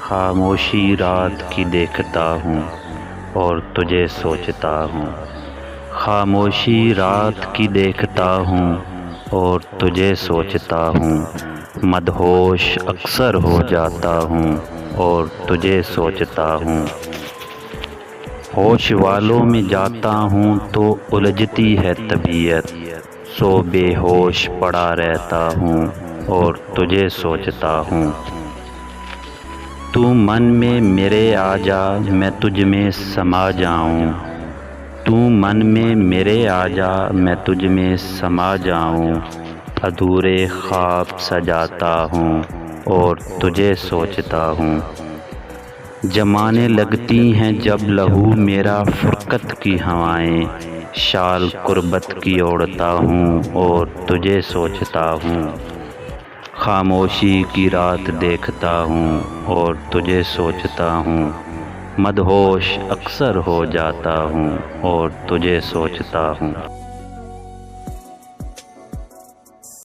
خاموشی رات کی دیکھتا ہوں اور تجھے سوچتا ہوں، خاموشی رات کی دیکھتا ہوں اور تجھے سوچتا ہوں، مدہوش اکثر ہو جاتا ہوں اور تجھے سوچتا ہوں، ہوش والوں میں جاتا ہوں تو الجھتی ہے طبیعت، سو بے ہوش پڑا رہتا ہوں اور تجھے سوچتا ہوں، تو من میں میرے آ جا میں تجھ میں سما جاؤں، تو من میں میرے آ جا میں تجھ میں سما جاؤں، ادھورے خواب سجاتا ہوں اور تجھے سوچتا ہوں، جمانے لگتی ہیں جب لہو میرا فرقت کی ہوائیں، شال قربت کی اوڑھتا ہوں اور تجھے سوچتا ہوں، خاموشی کی رات دیکھتا ہوں اور تجھے سوچتا ہوں، مدہوش اکثر ہو جاتا ہوں اور تجھے سوچتا ہوں۔